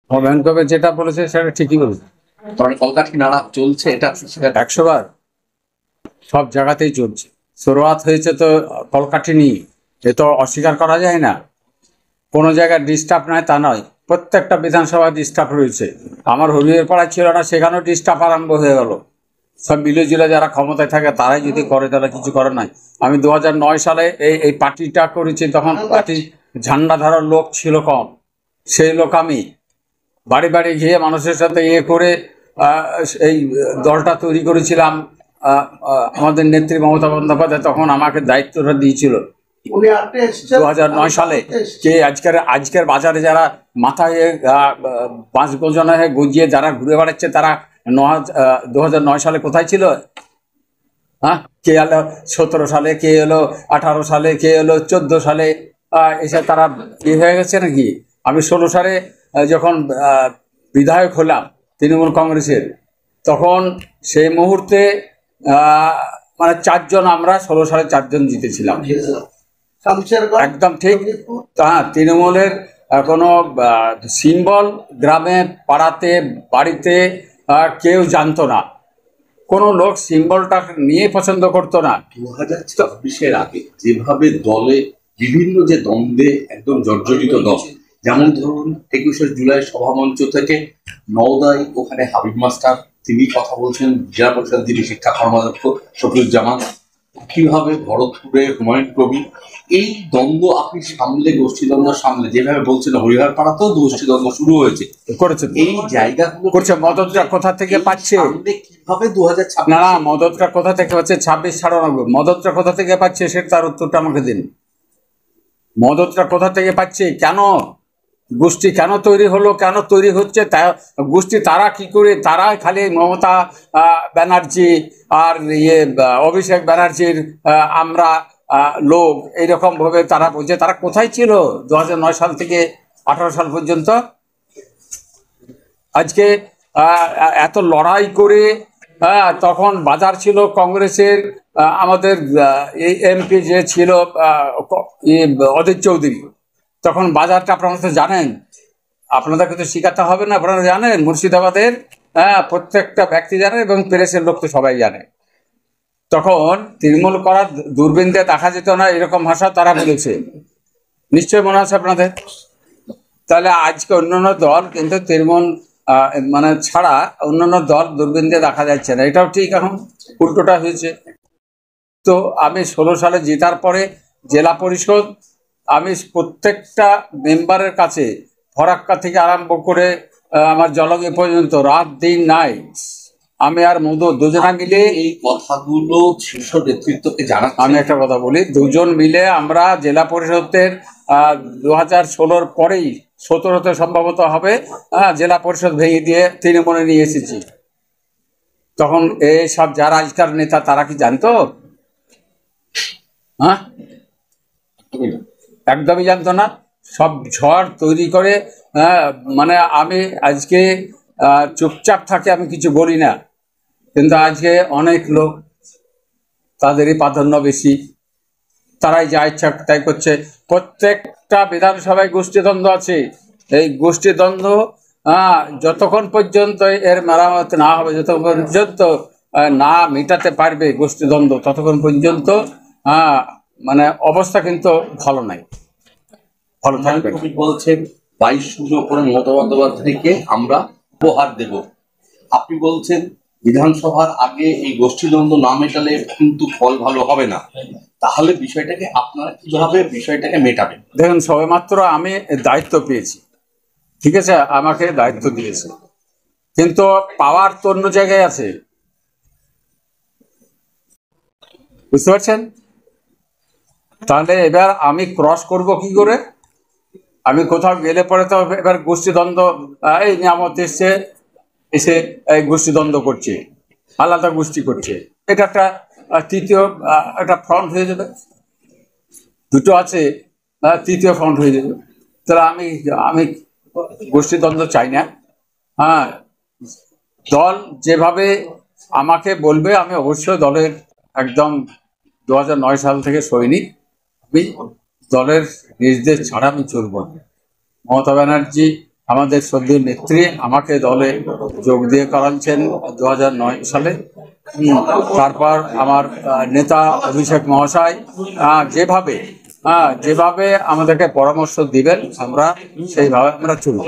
ব্যাংকবে যেটা বলেছে সেটা ঠিকই বলেছে। কলকাঠি নাড়া চলছে, এটা 100 বার সব জায়গাতেই চলছে। শুরুয়াত হয়েছে তো কলকাঠি নিয়ে, এ তো অস্বীকার করা যায় না। কোনো জায়গায় ডিস্টার্ব নাই তা নয়, প্রত্যেকটা বিধানসভায় ডিস্টার্ব রয়েছে। আমার হরিয়ের পাড়ায় ছিল না, সেখানেও ডিস্টার্ব আরম্ভ হয়ে গেল। সব মিলে জিলে যারা ক্ষমতায় থাকে তারাই যদি করে, তারা কিছু করে নাই। আমি 2009 সালে এই পার্টিটা করেছি, তখন পার্টি ঝান্ডা ধরার লোক ছিল কম। সেই লোক আমি বাড়ি বাড়ি গিয়ে মানুষের সাথে করে এই দলটা তৈরি করেছিলাম। আমাদের নেত্রী মমতা বন্দ্যোপাধ্যায় তখন আমাকে দায়িত্বটা দিয়েছিল 2009 সালে। যে আজকের বাজারে যারা মাথায় 5 গজনে গজিয়ে যারা ঘুরে বেড়াচ্ছে, তারা 2009 সালে কোথায় ছিল? হ্যাঁ, কে এলো 17 সালে, কে এলো 18 সালে, কে এলো 14 সালে, এসে তারা হয়ে গেছে নাকি? আমি 16 সালে যখন বিধায়ক হলাম তৃণমূল কংগ্রেসের, তখন সেই মুহূর্তে মানে 4 জন, আমরা 16 সালে 4 জন জিতেছিলাম। একদম ঠিক। হ্যাঁ, তৃণমূলের কোনো সিম্বল গ্রামে পাড়াতে বাড়িতে কেউ জানতো না, কোনো লোক সিম্বলটা নিয়ে পছন্দ করতো না। 2026-এর আগে যেভাবে দলে বিভিন্ন যে দ্বন্দ্বে একদম জর্জরিত দল, যেমন ধরুন 21শে জুলাই সভামঞ্চ থেকে নওদায়, ওখানে হাবিব মাস্টার তিনি কথা বলছেন, জেলা পরিষদ যিনি শিক্ষা কর্মাধ্যক্ষ শফিউজ্জামান, কিভাবে ভরতপুরে হুমায়ুন কবির, এই দ্বন্দ্ব আপনি সামলে, গোষ্ঠীদ্বন্দ্ব সামলে, যেভাবে বলছেন হরিহর পাড়াতেও গোষ্ঠীদ্বন্দ্ব শুরু হয়েছে, করেছে এই জায়গাগুলো করছে। মদতটা কোথা থেকে পাচ্ছে? কিভাবে 2026 না, মদতটা কোথা থেকে হচ্ছে? 26-96 মদতটা কোথা থেকে পাচ্ছে সেটা তার উত্তরটা আমাকে দিন। মদতটা কোথা থেকে পাচ্ছে? কেন গোষ্ঠী কেন তৈরি হলো, কেন তৈরি হচ্ছে? গোষ্ঠী তারা কি করে? তারা খালি মমতা ব্যানার্জি আর অভিষেক ব্যানার্জির আমরা লোক, এইরকম ভাবে তারা বলছে। তারা কোথায় ছিল 2009 সাল থেকে 18 সাল পর্যন্ত? আজকে এত লড়াই করে, তখন বাজার ছিল কংগ্রেসের। আমাদের এই এমপি যে ছিল অধীর চৌধুরী, তখন বাজারটা আপনারা তো জানেন, আপনাদেরকে তো শিখাতে হবে না, আপনারা জানেন মুর্শিদাবাদের প্রত্যেকটা ব্যক্তি জানে এবং প্রেসের লোক তো সবাই জানে। তখন তৃণমূল করার দূরবীন দিয়ে দেখা যেত না, এরকম ভাষা তারা বলেছে, নিশ্চয়ই মনে আছে আপনাদের। তাহলে আজকে অন্যান্য দল কিন্তু তৃণমূল মানে ছাড়া অন্যান্য দল দূরবীন দিয়ে দেখা যাচ্ছে না, এটাও ঠিক। এখন উল্টোটা হয়েছে। তো আমি 16 সালে জেতার পরে জেলা পরিষদ, আমি প্রত্যেকটা মেম্বারের কাছে, ফরাক্কা থেকে আরম্ভ করে আমার জলঙ্গি পর্যন্ত, রাত দিন নাই, আমি আর মধু দুজনা মিলে এই কথাগুলো শীর্ষ নেতৃত্বকে জানাচ্ছি। আমি একটা কথা বলি, দুজন মিলে আমরা জেলা পরিষদের 2016-র পরেই 17-তে সম্ভবত হবে, জেলা পরিষদ ভেঙে দিয়ে তৃণমূলে নিয়ে এসেছি। তখন এই সব যারা আজকার নেতা তারা কি জানতো? হ্যাঁ, একদমই জানতো না। সব ঝড় তৈরি করে, মানে আমি আজকে চুপচাপ থাকে, আমি কিছু বলি না, কিন্তু আজকে অনেক লোক, তাদেরই প্রাধান্য বেশি, তারাই যা ইচ্ছা তাই করছে। প্রত্যেকটা বিধানসভায় গোষ্ঠীদ্বন্দ্ব আছে। এই গোষ্ঠীদ্বন্দ্ব যতক্ষণ পর্যন্ত এর মেরামত না হবে, যতক্ষণ পর্যন্ত না মেটাতে পারবে গোষ্ঠীদ্বন্দ্ব, ততক্ষণ পর্যন্ত মানে অবস্থা কিন্তু ভালো নাই, ভালো থাকবে। বলছেন 22-0 করে মমতা বন্দ্যোপাধ্যায়কে আমরা উপহার দেব। আপনি বলছেন বিধানসভার আগে এই গোষ্ঠীদ্বন্দ্ব না মেটালে কিন্তু ফল ভালো হবে না। তাহলে বিষয়টাকে আপনারা কিভাবে বিষয়টাকে মেটাবেন? দেখুন, সবেমাত্র আমি দায়িত্ব পেয়েছি, ঠিক আছে, আমাকে দায়িত্ব দিয়েছে, কিন্তু পাওয়ার তো অন্য জায়গায় আছে, বুঝতে পারছেন? তাহলে এবার আমি ক্রস করব কি করে? আমি কোথাও গেলে পরে তো এবার গোষ্ঠীদ্বন্দ্ব, এই নিয়ামত এসছে, এসে এই গোষ্ঠীদ্বন্দ্ব করছে, আলাদা গোষ্ঠী করছে, এটা একটা তৃতীয় একটা ফ্রন্ট হয়ে যাবে। দুটো আছে, তৃতীয় ফ্রন্ট হয়ে যাবে। তাহলে আমি গোষ্ঠীদ্বন্দ্ব চাই না। হ্যাঁ, দল যেভাবে আমাকে বলবে আমি অবশ্যই দলের একদম 2009 সাল থেকে সৈনিক। আমি দলের নির্দেশ ছাড়া আমি চলব না। মমতা ব্যানার্জি আমাদের শ্রদ্ধেয় নেত্রী আমাকে দলে যোগ দিয়ে করাচ্ছেন 2009 সালে। তারপর আমার নেতা অভিষেক মহাশয় যেভাবে আমাদেরকে পরামর্শ দিবেন আমরা সেইভাবে আমরা চলব।